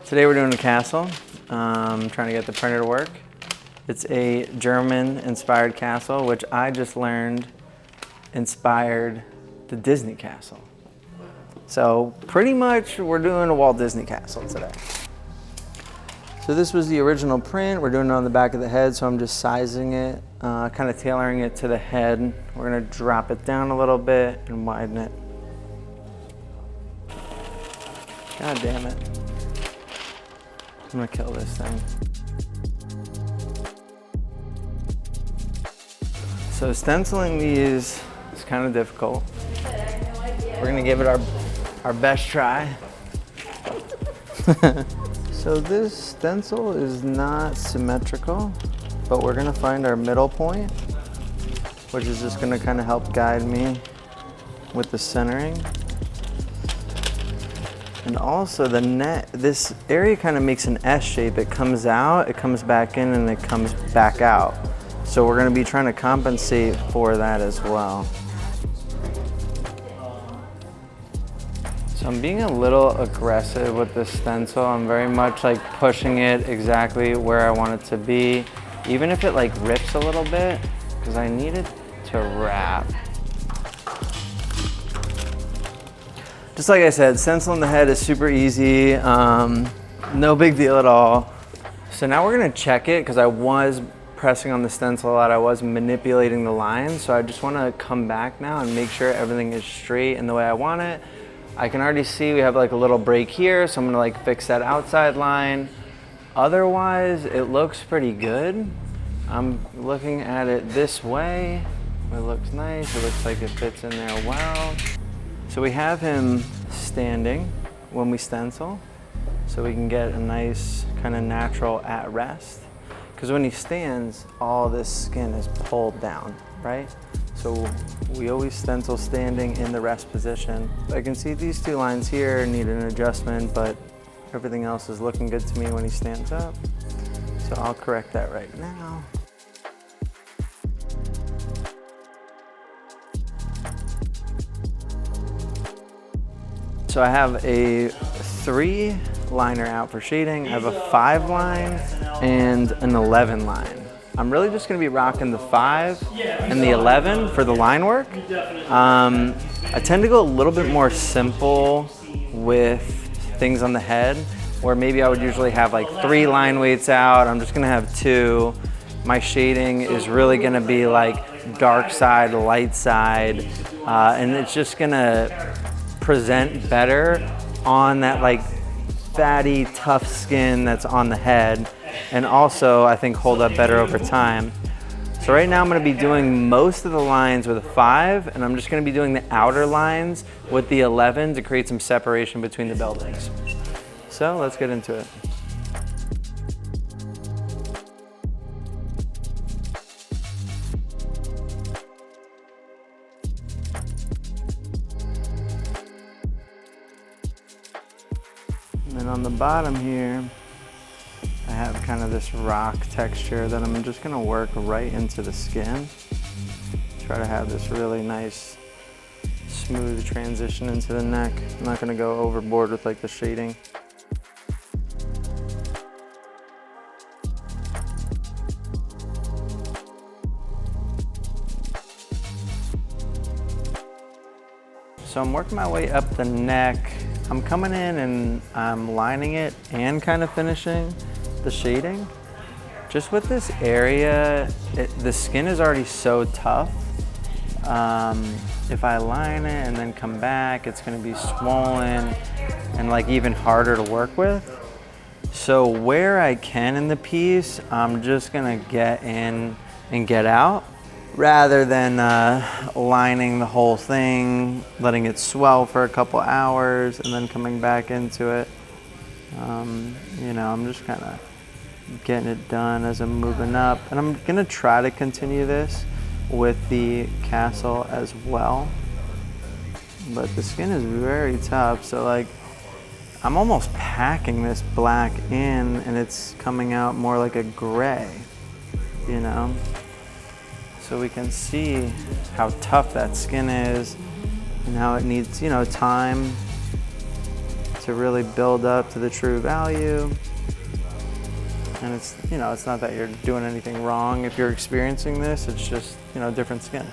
Today we're doing a castle. Trying to get the printer to work. It's a German-inspired castle, which I just learned inspired the Disney castle. So pretty much we're doing a Walt Disney castle today. So this was the original print. We're doing it on the back of the head, so I'm just sizing it, kind of tailoring it to the head. We're gonna drop it down a little bit and widen it. God damn it. I'm gonna kill this thing. So stenciling these is kind of difficult. We're gonna give it our best try. So this stencil is not symmetrical, but we're gonna find our middle point, which is just gonna kind of help guide me with the centering. And also the net, this area kind of makes an S shape. It comes out, it comes back in, and it comes back out. So we're gonna be trying to compensate for that as well. So I'm being a little aggressive with the stencil. I'm very much like pushing it exactly where I want it to be, even if it like rips a little bit, because I need it to wrap. Just like I said, stenciling the head is super easy, no big deal at all. So now we're gonna check it, because I was pressing on the stencil a lot, I was manipulating the lines, so I just wanna come back now and make sure everything is straight and the way I want it. I can already see we have like a little break here, so I'm gonna like fix that outside line. Otherwise, it looks pretty good. I'm looking at it this way. It looks nice, it looks like it fits in there well. So we have him standing when we stencil, so we can get a nice kind of natural at rest. Because when he stands, all this skin is pulled down, right? So we always stencil standing in the rest position. I can see these two lines here need an adjustment, but everything else is looking good to me when he stands up. So I'll correct that right now. So I have a 3 liner out for shading. I have a 5 line and an 11 line. I'm really just gonna be rocking the 5 and the 11 for the line work. I tend to go a little bit more simple with things on the head, where maybe I would usually have like 3 line weights out. I'm just gonna have 2. My shading is really gonna be like dark side, light side, and it's just gonna present better on that like fatty, tough skin that's on the head, and also I think hold up better over time. So right now I'm gonna be doing most of the lines with a 5, and I'm just gonna be doing the outer lines with the 11 to create some separation between the buildings. So let's get into it. And then on the bottom here, I have kind of this rock texture that I'm just gonna work right into the skin. Try to have this really nice, smooth transition into the neck. I'm not gonna go overboard with like the shading. So I'm working my way up the neck. I'm coming in and I'm lining it and kind of finishing the shading. Just with this area, the skin is already so tough. If I line it and then come back, it's gonna be swollen and like even harder to work with. So where I can in the piece, I'm just gonna get in and get out, rather than lining the whole thing, letting it swell for a couple hours and then coming back into it. You know, I'm just kind of getting it done as I'm moving up. And I'm gonna try to continue this with the castle as well. But the skin is very tough, so like I'm almost packing this black in and it's coming out more like a gray, you know? So we can see how tough that skin is and how it needs, you know, time to really build up to the true value. And it's, you know, it's not that you're doing anything wrong if you're experiencing this, it's just, you know, different skin.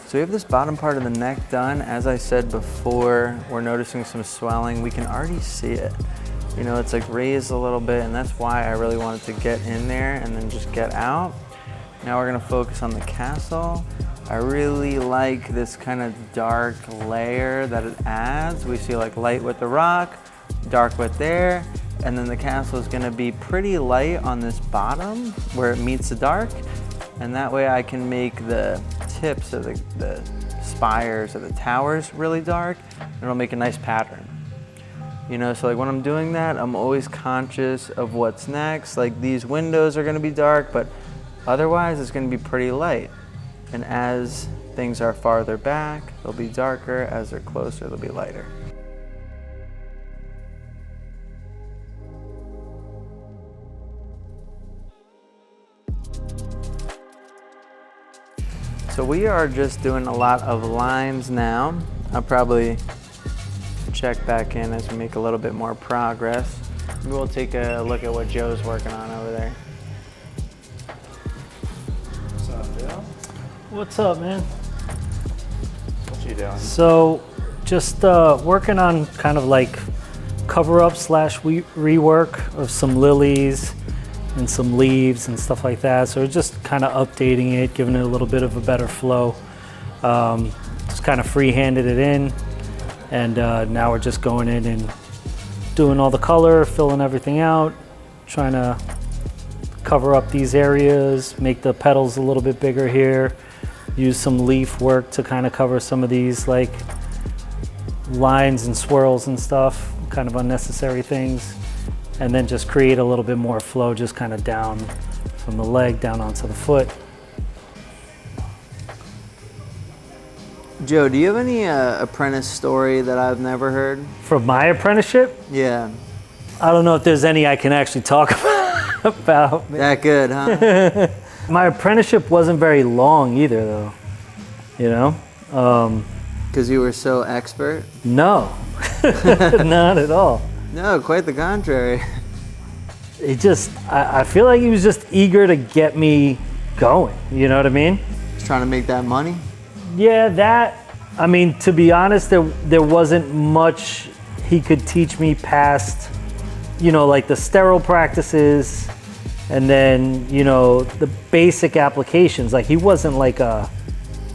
So we have this bottom part of the neck done. As I said before, we're noticing some swelling. We can already see it. You know, it's like raised a little bit, and that's why I really wanted to get in there and then just get out. Now we're gonna focus on the castle. I really like this kind of dark layer that it adds. We see like light with the rock, dark with there, and then the castle is gonna be pretty light on this bottom where it meets the dark. And that way I can make the tips of the spires of the towers really dark, and it'll make a nice pattern. You know, so like when I'm doing that, I'm always conscious of what's next. Like these windows are gonna be dark, but otherwise it's gonna be pretty light. And as things are farther back, they'll be darker. As they're closer, they'll be lighter. So we are just doing a lot of lines now. I'll probably check back in as we make a little bit more progress. Maybe we'll take a look at what Joe's working on over there. What's up, Bill? What's up, man? What you doing? So, just working on kind of like cover-up / rework of some lilies and some leaves and stuff like that. So we're just kind of updating it, giving it a little bit of a better flow. Just kind of free-handed it in, and now we're just going in and doing all the color, filling everything out, trying to cover up these areas, make the petals a little bit bigger here, use some leaf work to kind of cover some of these like lines and swirls and stuff, kind of unnecessary things. And then just create a little bit more flow, just kind of down from the leg down onto the foot. Joe, do you have any apprentice story that I've never heard? From my apprenticeship, Yeah. I don't know if there's any I can actually talk about. That good, huh? My apprenticeship wasn't very long either, though. You know? Because you were so expert? No, not at all. No, quite the contrary. It just, I feel like he was just eager to get me going. You know what I mean? Just trying to make that money? Yeah, that, I mean, to be honest, there wasn't much he could teach me past, you know, like the sterile practices and then, you know, the basic applications. Like he wasn't like a...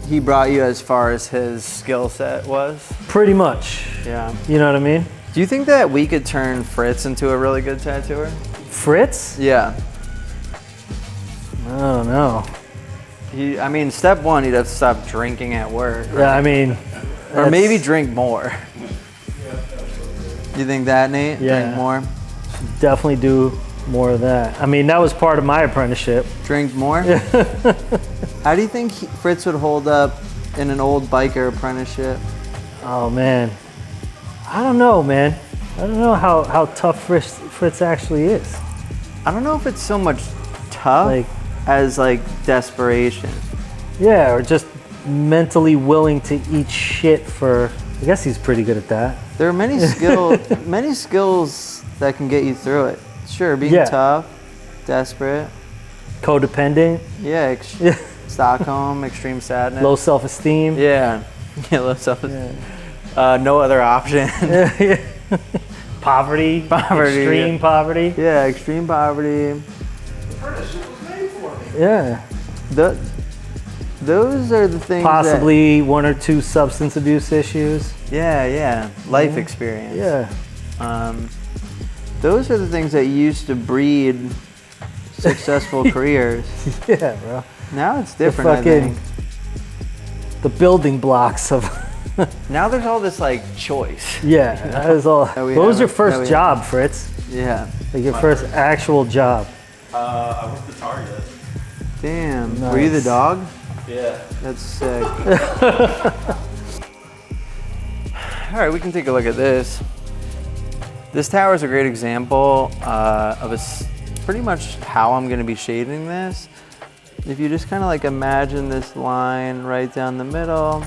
He brought you as far as his skill set was? Pretty much. Yeah. You know what I mean? Do you think that we could turn Fritz into a really good tattooer? Fritz? Yeah. I don't know. I mean, step one, he'd have to stop drinking at work. Right? Yeah, I mean... Or maybe drink more. You think that, Nate? Yeah. Drink more? Definitely do more of that. I mean, that was part of my apprenticeship. Drink more? How do you think Fritz would hold up in an old biker apprenticeship? Oh, man. I don't know, man. I don't know how tough Fritz actually is. I don't know if it's so much tough as like desperation. Yeah, or just mentally willing to eat shit for, I guess he's pretty good at that. There are many skills that can get you through it. Sure, being tough, desperate. Codependent. Yeah, Stockholm, extreme sadness. Low self-esteem. Yeah, low self-esteem. No other option. Poverty. Extreme poverty. Yeah, extreme poverty. Yeah. Those are the things. Possibly one or two substance abuse issues. Yeah. Life experience. Yeah. Those are the things that used to breed successful careers. Yeah, bro. Now it's different, I think. The building blocks of... Now there's all this like choice. Yeah, that is all. What was your first job, Fritz? Yeah. Like your first actual job? I worked at Target. Damn. Nice. Were you the dog? Yeah. That's sick. All right, we can take a look at this. This tower is a great example of a pretty much how I'm gonna be shading this. If you just kind of like imagine this line right down the middle,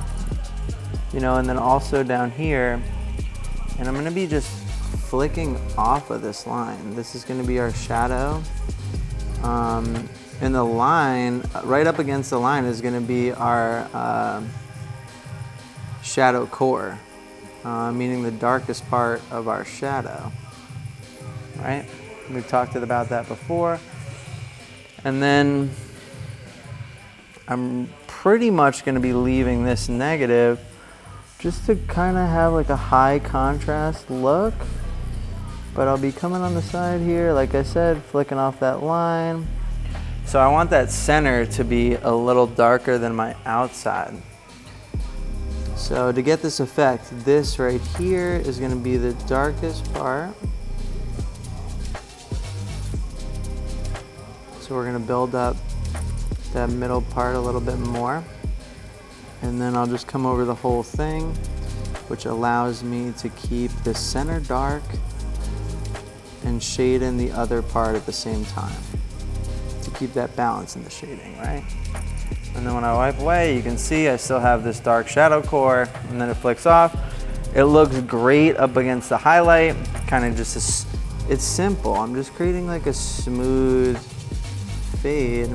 you know, and then also down here, and I'm gonna be just flicking off of this line. This is gonna be our shadow. And the line, right up against the line is gonna be our shadow core, meaning the darkest part of our shadow, right? We've talked about that before. And then I'm pretty much gonna be leaving this negative just to kind of have like a high contrast look. But I'll be coming on the side here, like I said, flicking off that line. So I want that center to be a little darker than my outside. So to get this effect, this right here is gonna be the darkest part. So we're gonna build up that middle part a little bit more. And then I'll just come over the whole thing, which allows me to keep the center dark and shade in the other part at the same time to keep that balance in the shading, right? And then when I wipe away, you can see I still have this dark shadow core, and then it flicks off. It looks great up against the highlight, kind of just, it's simple. I'm just creating like a smooth fade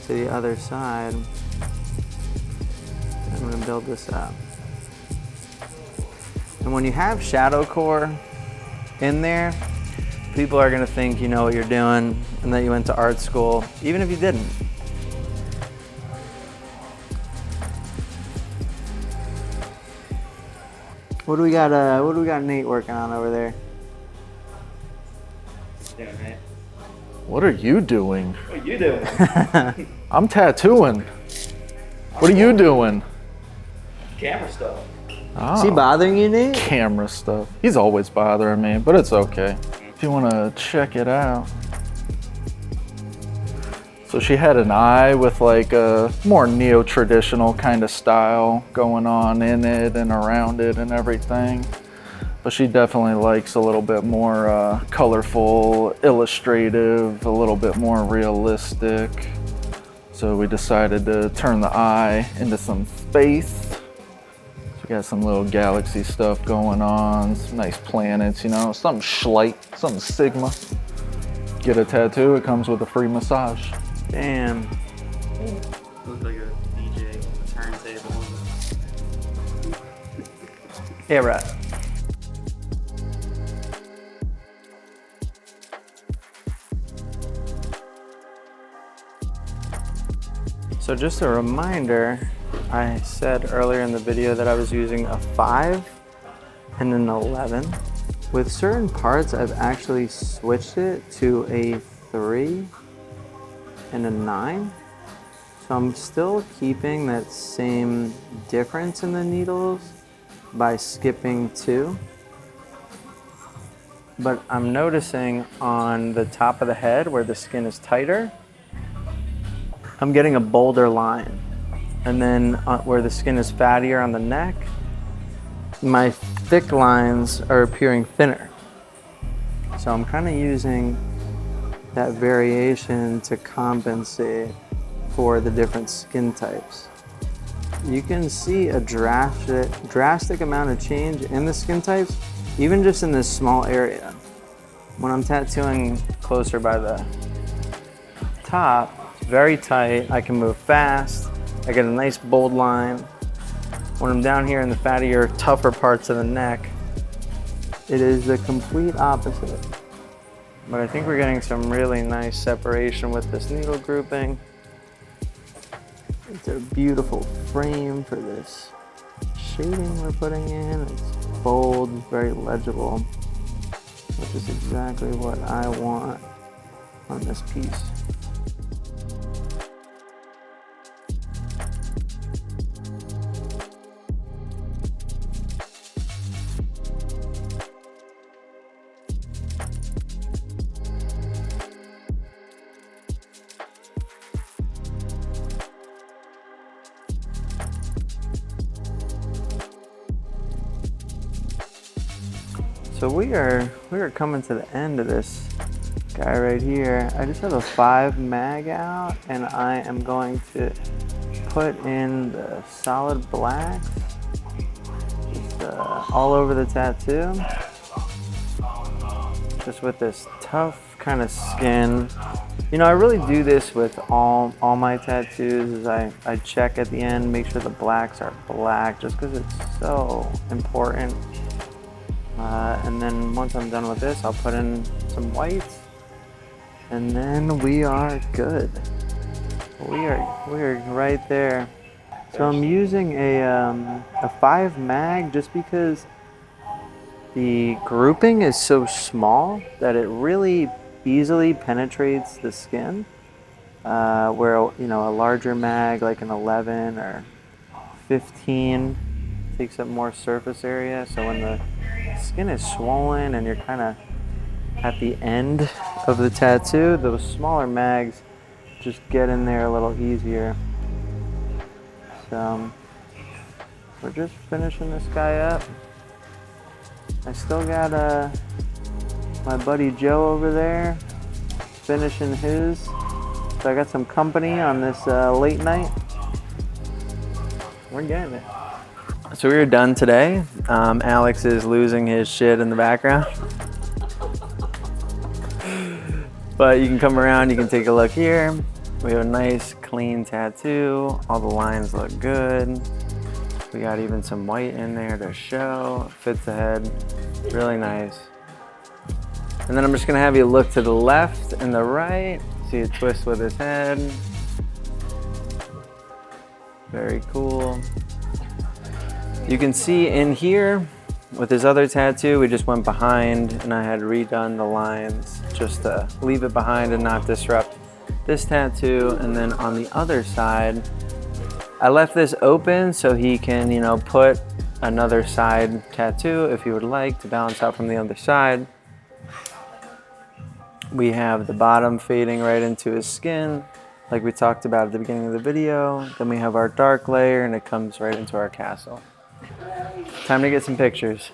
to the other side. I'm gonna build this up. And when you have shadow core in there, people are gonna think you know what you're doing and that you went to art school, even if you didn't. What do we got Nate working on over there? Yeah, man. What are you doing? What are you doing? I'm tattooing. What are you doing? Camera stuff. Oh, Is he bothering you, Nate? camera stuff. He's always bothering me, but it's okay. If you want to check it out. So she had an eye with like a more neo-traditional kind of style going on in it and around it and everything. But she definitely likes a little bit more colorful, illustrative, a little bit more realistic. So we decided to turn the eye into some space. We got some little galaxy stuff going on, some nice planets, you know, some Schlight, some Sigma. Get a tattoo, it comes with a free massage. Damn. Looks like a DJ turntable. Yeah, right. So just a reminder, I said earlier in the video that I was using a 5 and an 11. With certain parts, I've actually switched it to a 3 and a 9. So I'm still keeping that same difference in the needles by skipping 2. But I'm noticing on the top of the head where the skin is tighter, I'm getting a bolder line. And then where the skin is fattier on the neck, my thick lines are appearing thinner. So I'm kind of using that variation to compensate for the different skin types. You can see a drastic amount of change in the skin types, even just in this small area. When I'm tattooing closer by the top, it's very tight, I can move fast, I get a nice bold line. When I'm down here in the fattier, tougher parts of the neck, it is the complete opposite. But I think we're getting some really nice separation with this needle grouping. It's a beautiful frame for this shading we're putting in. It's bold, very legible, which is exactly what I want on this piece. So we are coming to the end of this guy right here. I just have a 5 mag out, and I am going to put in the solid blacks just all over the tattoo. Just with this tough kind of skin. You know, I really do this with all my tattoos. Is I check at the end, make sure the blacks are black, just because it's so important. And then once I'm done with this, I'll put in some whites, and then we are good. We're right there. So I'm using a 5 mag just because the grouping is so small that it really easily penetrates the skin. Where, you know, a larger mag like an 11 or 15 takes up more surface area. So when the skin is swollen and you're kind of at the end of the tattoo, those smaller mags just get in there a little easier. So we're just finishing this guy up. I still got my buddy Joe over there finishing his. So I got some company on this late night. We're getting it. So we were done today. Alex is losing his shit in the background. But you can come around, you can take a look here. We have a nice clean tattoo. All the lines look good. We got even some white in there to show. Fits the head, really nice. And then I'm just gonna have you look to the left and the right. See a twist with his head. Very cool. You can see in here with his other tattoo, we just went behind and I had redone the lines just to leave it behind and not disrupt this tattoo. And then on the other side, I left this open so he can, you know, put another side tattoo if he would like to balance out from the other side. We have the bottom fading right into his skin, like we talked about at the beginning of the video. Then we have our dark layer and it comes right into our castle. Time to get some pictures.